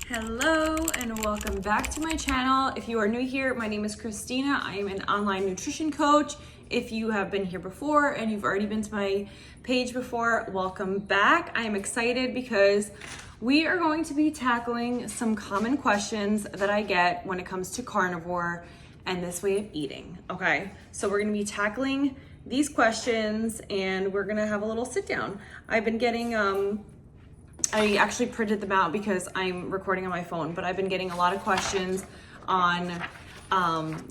Hello and welcome back to my channel. If you are new here, my name is Christina. I am an online nutrition coach. If you have been here before and you've already been to my page before, welcome back. I am excited because we are going to be tackling some common questions that I get when it comes to carnivore and this way of eating. Okay, so we're going to be tackling these questions and we're going to have a little sit down. I've been getting I actually printed them out because I'm recording on my phone, but I've been getting a lot of questions on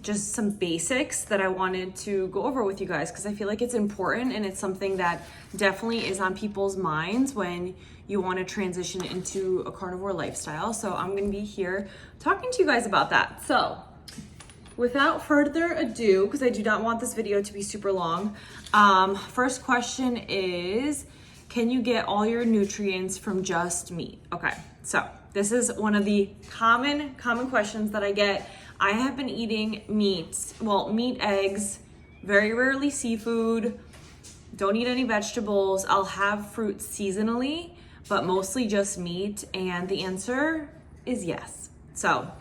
just some basics that I wanted to go over with you guys because I feel like it's important and it's something that definitely is on people's minds when you want to transition into a carnivore lifestyle. So I'm going to be here talking to you guys about that. So without further ado, because I do not want this video to be super long, first question is, can you get all your nutrients from just meat? Okay, so this is one of the common questions that I get. I have been eating meat, eggs, very rarely seafood, don't eat any vegetables. I'll have fruit seasonally, but mostly just meat. And the answer is yes. So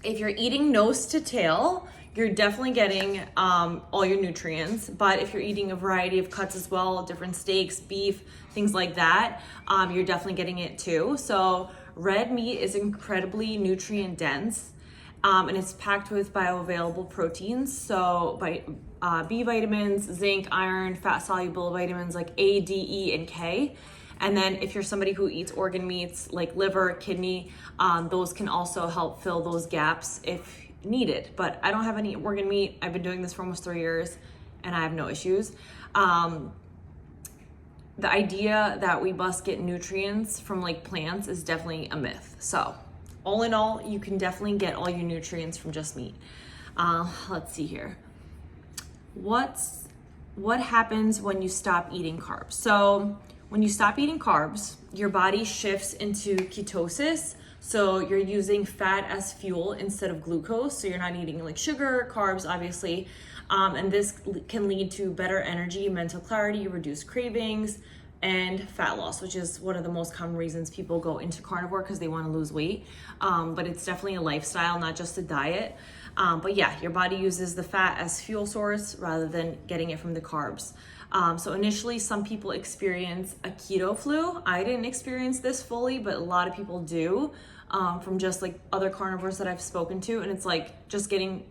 if you're eating nose to tail, you're definitely getting all your nutrients. But if you're eating a variety of cuts as well, different steaks, beef, things like that, you're definitely getting it too. So red meat is incredibly nutrient dense and it's packed with bioavailable proteins. So B vitamins, zinc, iron, fat soluble vitamins like A, D, E, and K. And then if you're somebody who eats organ meats like liver, kidney, those can also help fill those gaps if needed. But I don't have any organ meat. I've been doing this for almost 3 years and I have no issues. The idea that we must get nutrients from like plants is definitely a myth. So all in all, you can definitely get all your nutrients from just meat. Let's see here. What happens when you stop eating carbs? So when you stop eating carbs, your body shifts into ketosis. So you're using fat as fuel instead of glucose. So you're not eating like sugar, carbs, obviously. And this can lead to better energy, mental clarity, reduced cravings, and fat loss, which is one of the most common reasons people go into carnivore because they want to lose weight. But it's definitely a lifestyle, not just a diet. But yeah, your body uses the fat as fuel source rather than getting it from the carbs. So initially, some people experience a keto flu. I didn't experience this fully, but a lot of people do from just like other carnivores that I've spoken to. And it's like just getting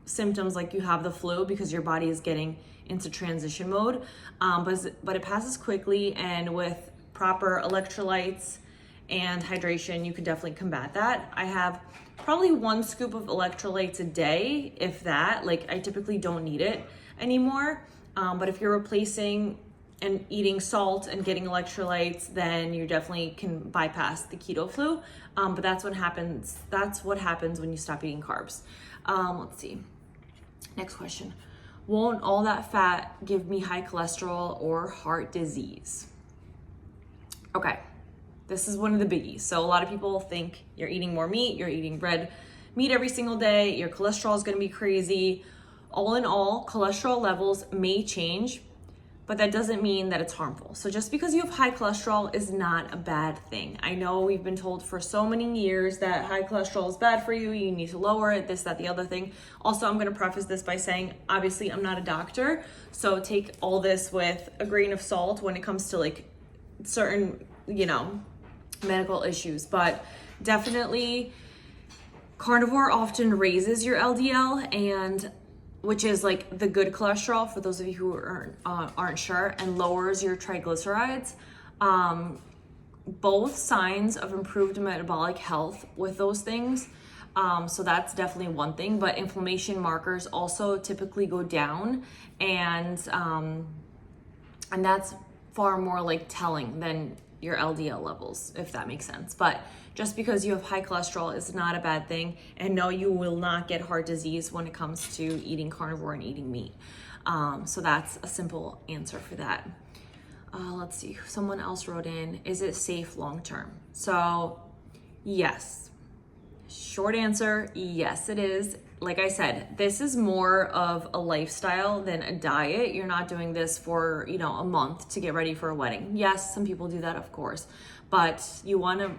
symptoms like you have the flu because your body is getting into transition mode. But it passes quickly, and with proper electrolytes and hydration, you can definitely combat that. I have probably 1 scoop of electrolytes a day, if that. Like I typically don't need it anymore. But if you're replacing and eating salt and getting electrolytes, then you definitely can bypass the keto flu. But that's what happens. That's what happens when you stop eating carbs. Let's see. Next question. Won't all that fat give me high cholesterol or heart disease? Okay, this is one of the biggies. So a lot of people think you're eating more meat, you're eating red meat every single day, your cholesterol is going to be crazy. All in all, cholesterol levels may change, but that doesn't mean that it's harmful. So just because you have high cholesterol is not a bad thing. I know we've been told for so many years that high cholesterol is bad for you, you need to lower it, this, that, the other thing. Also, I'm gonna preface this by saying, obviously I'm not a doctor, so take all this with a grain of salt when it comes to like certain, medical issues. But definitely carnivore often raises your LDL, and which is like the good cholesterol for those of you who aren't sure, and lowers your triglycerides. Both signs of improved metabolic health with those things. So that's definitely one thing, but inflammation markers also typically go down, and that's far more like telling than your LDL levels, if that makes sense. But just because you have high cholesterol is not a bad thing. And no, you will not get heart disease when it comes to eating carnivore and eating meat. So that's a simple answer for that. Let's see, someone else wrote in, is it safe long-term? So yes, short answer, yes, it is. Like I said, this is more of a lifestyle than a diet. You're not doing this for, a month to get ready for a wedding. Yes, some people do that, of course, but you want to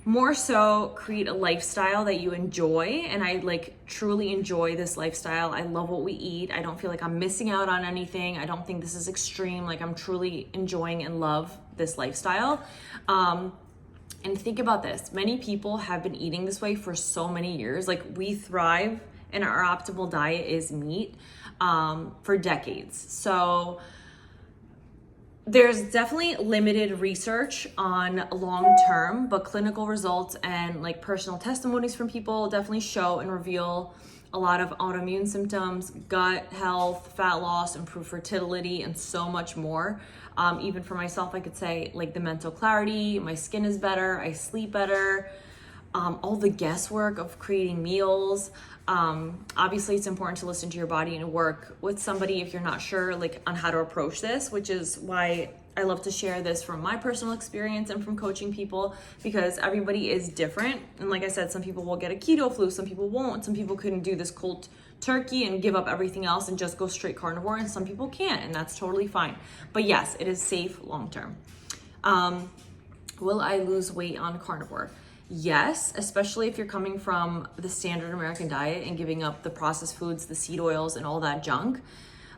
more so create a lifestyle that you enjoy. And I like truly enjoy this lifestyle. I love what we eat. I don't feel like I'm missing out on anything. I don't think this is extreme. Like I'm truly enjoying and love this lifestyle. And think about this. Many people have been eating this way for so many years. Like we thrive and our optimal diet is meat for decades. So there's definitely limited research on long-term, but clinical results and like personal testimonies from people definitely show and reveal a lot of autoimmune symptoms, gut health, fat loss, improved fertility, and so much more. Even for myself, I could say like the mental clarity, my skin is better, I sleep better, all the guesswork of creating meals. Obviously it's important to listen to your body and work with somebody if you're not sure like on how to approach this, which is why I love to share this from my personal experience and from coaching people, because everybody is different. And like I said, some people will get a keto flu, some people won't. Some people couldn't do this cold turkey and give up everything else and just go straight carnivore, and some people can't, and that's totally fine. But yes, it is safe long term. Will I lose weight on carnivore? Yes, especially if you're coming from the standard American diet and giving up the processed foods, the seed oils, and all that junk.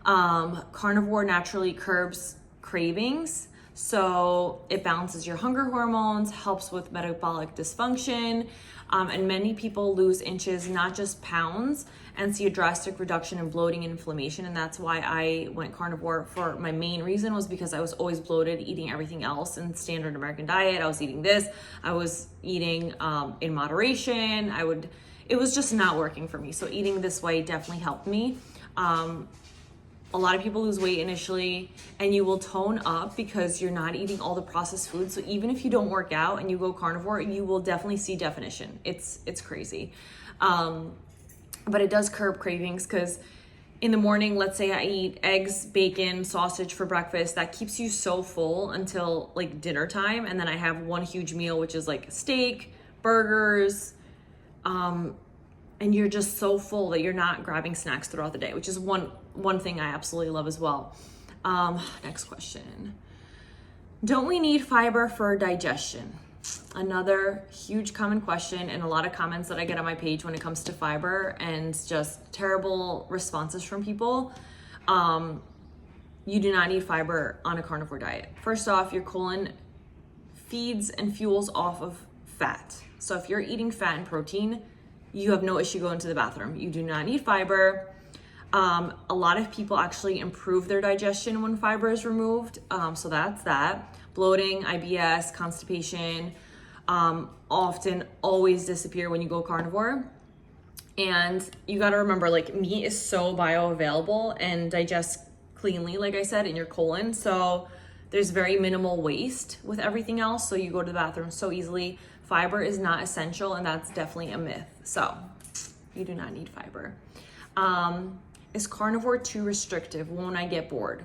Carnivore naturally curbs cravings, so it balances your hunger hormones, helps with metabolic dysfunction, and many people lose inches, not just pounds, and see a drastic reduction in bloating and inflammation. And that's why I went carnivore. For my main reason was because I was always bloated eating everything else in standard American diet. I was eating this, I was eating in moderation. It was just not working for me. So eating this way definitely helped me. A lot of people lose weight initially and you will tone up because you're not eating all the processed foods. So even if you don't work out and you go carnivore, you will definitely see definition. It's crazy. But it does curb cravings, because in the morning, let's say I eat eggs, bacon, sausage for breakfast. That keeps you so full until like dinner time. And then I have one huge meal, which is like steak, burgers, and you're just so full that you're not grabbing snacks throughout the day, which is one thing I absolutely love as well. Next question. Don't we need fiber for digestion? Another huge common question, and a lot of comments that I get on my page when it comes to fiber, and just terrible responses from people. You do not need fiber on a carnivore diet. First off, your colon feeds and fuels off of fat. So if you're eating fat and protein, you have no issue going to the bathroom. You do not need fiber. A lot of people actually improve their digestion when fiber is removed. So that's that. Bloating, IBS, constipation, often always disappear when you go carnivore. And you got to remember, like, meat is so bioavailable and digests cleanly, like I said, in your colon. So there's very minimal waste with everything else. So you go to the bathroom so easily. Fiber is not essential, and that's definitely a myth. So you do not need fiber. Is carnivore too restrictive? Won't I get bored?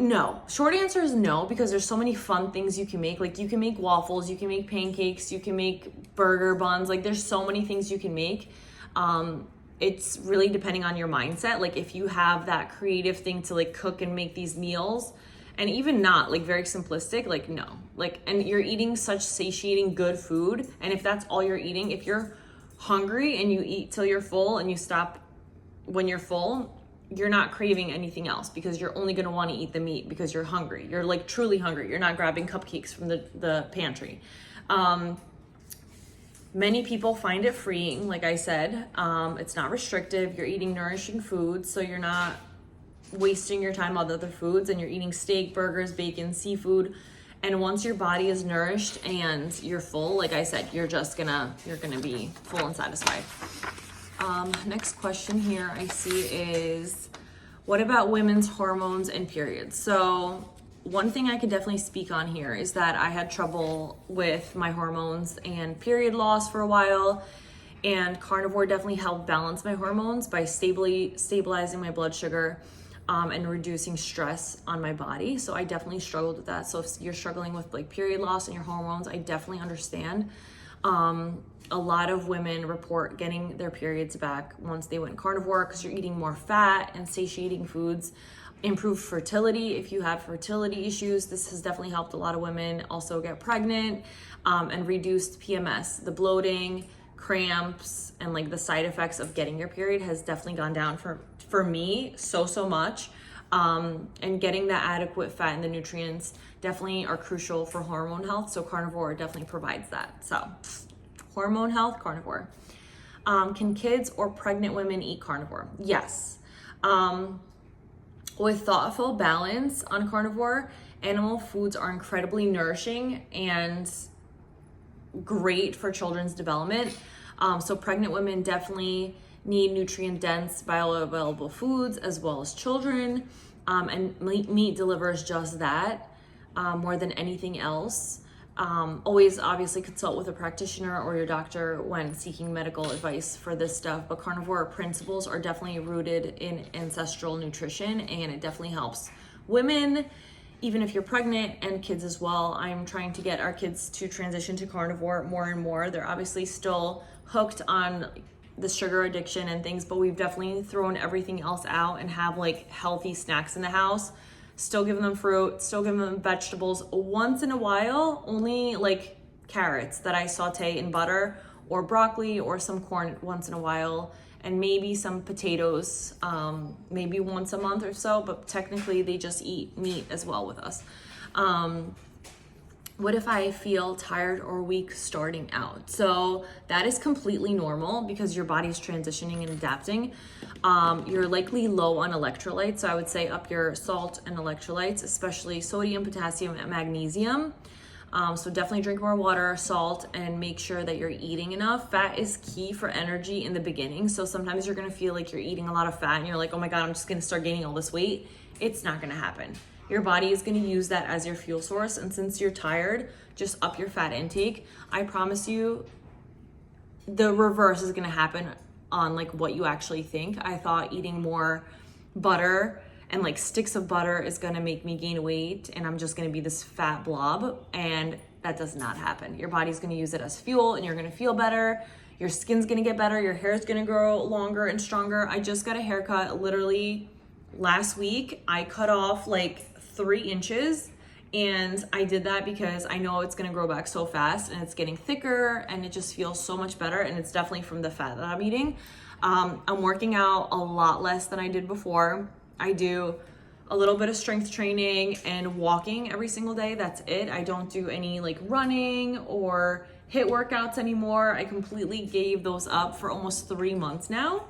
No. Short answer is no, because there's so many fun things you can make. Like, you can make waffles, you can make pancakes, you can make burger buns. Like, there's so many things you can make. It's really depending on your mindset. Like, if you have that creative thing to like cook and make these meals, and even not like very simplistic, like, no. Like, and you're eating such satiating good food, and if that's all you're eating, if you're hungry and you eat till you're full and you stop when you're full, you're not craving anything else, because you're only going to want to eat the meat because you're hungry. You're like truly hungry. You're not grabbing cupcakes from the pantry. Many people find it freeing. Like I said, it's not restrictive. You're eating nourishing foods, so you're not wasting your time on other foods, and you're eating steak, burgers, bacon, seafood. And once your body is nourished and you're full, like I said, you're gonna be full and satisfied. Next question here I see is, what about women's hormones and periods? So one thing I could definitely speak on here is that I had trouble with my hormones and period loss for a while, and carnivore definitely helped balance my hormones by stabilizing my blood sugar, and reducing stress on my body. So I definitely struggled with that. So if you're struggling with like period loss and your hormones, I definitely understand. A lot of women report getting their periods back once they went carnivore, because you're eating more fat and satiating foods. improved fertility. If you have fertility issues, this has definitely helped a lot of women also get pregnant, and reduced PMS. The bloating, cramps, and like the side effects of getting your period has definitely gone down for me so much. And getting that adequate fat and the nutrients definitely are crucial for hormone health. So carnivore definitely provides that. So hormone health, carnivore. Can kids or pregnant women eat carnivore? Yes. With thoughtful balance on carnivore, animal foods are incredibly nourishing and great for children's development. So pregnant women definitely need nutrient-dense, bioavailable foods as well as children. And meat delivers just that, more than anything else. Always obviously consult with a practitioner or your doctor when seeking medical advice for this stuff, but carnivore principles are definitely rooted in ancestral nutrition, and it definitely helps women, even if you're pregnant, and kids as well. I'm trying to get our kids to transition to carnivore more and more. They're obviously still hooked on the sugar addiction and things, but we've definitely thrown everything else out and have like healthy snacks in the house. Still giving them fruit, still giving them vegetables. Once in a while, only like carrots that I saute in butter, or broccoli, or some corn once in a while, and maybe some potatoes, maybe once a month or so, but technically they just eat meat as well with us. What if I feel tired or weak starting out? So that is completely normal because your body's transitioning and adapting. You're likely low on electrolytes, so I would say up your salt and electrolytes, especially sodium, potassium, and magnesium. So definitely drink more water, salt, and make sure that you're eating enough. Fat is key for energy in the beginning. So sometimes you're gonna feel like you're eating a lot of fat and you're like, oh my God, I'm just gonna start gaining all this weight. It's not gonna happen. Your body is gonna use that as your fuel source. And since you're tired, just up your fat intake. I promise you, the reverse is gonna happen on like what you actually think. I thought eating more butter and like sticks of butter is gonna make me gain weight and I'm just gonna be this fat blob, and that does not happen. Your body's gonna use it as fuel and you're gonna feel better. Your skin's gonna get better. Your hair is gonna grow longer and stronger. I just got a haircut literally last week. I cut off like 3 inches, and I did that because I know it's gonna grow back so fast, and it's getting thicker and it just feels so much better, and it's definitely from the fat that I'm eating. I'm working out a lot less than I did before. I do a little bit of strength training and walking every single day. That's it. I don't do any like running or HIIT workouts anymore. I completely gave those up for almost 3 months now.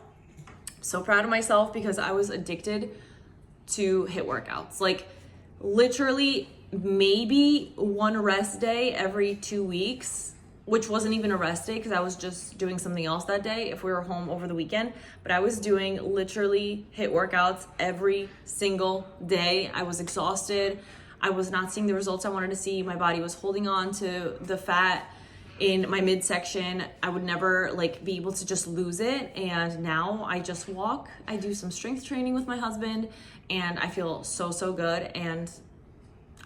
So proud of myself because I was addicted to HIIT workouts. Like literally maybe 1 rest day every 2 weeks, which wasn't even a rest day because I was just doing something else that day if we were home over the weekend. But I was doing literally HIIT workouts every single day. I was exhausted. I was not seeing the results I wanted to see. My body was holding on to the fat in my midsection. I would never like be able to just lose it. And now I just walk. I do some strength training with my husband and I feel so good. And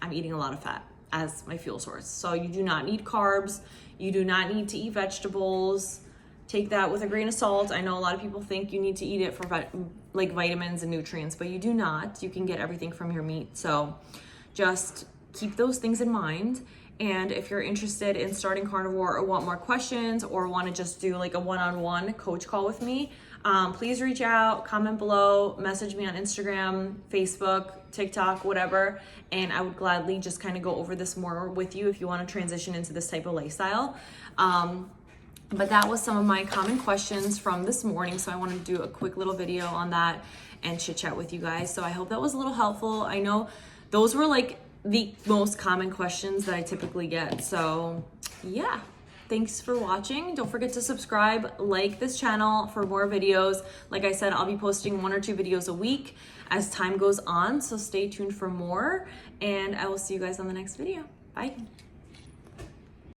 I'm eating a lot of fat as my fuel source. So you do not need carbs. You do not need to eat vegetables. Take that with a grain of salt. I know a lot of people think you need to eat it for like vitamins and nutrients, but you do not. You can get everything from your meat. So just keep those things in mind. And if you're interested in starting carnivore or want more questions or want to just do like a one-on-one coach call with me, please reach out, comment below, message me on Instagram, Facebook, TikTok, whatever. And I would gladly just kind of go over this more with you if you want to transition into this type of lifestyle. But that was some of my common questions from this morning. So I wanted to do a quick little video on that and chit chat with you guys. So I hope that was a little helpful. I know those were like the most common questions that I typically get. So yeah, thanks for watching. Don't forget to subscribe, like this channel for more videos. Like I said, I'll be posting 1 or 2 videos a week as time goes on. So stay tuned for more and I will see you guys on the next video. Bye.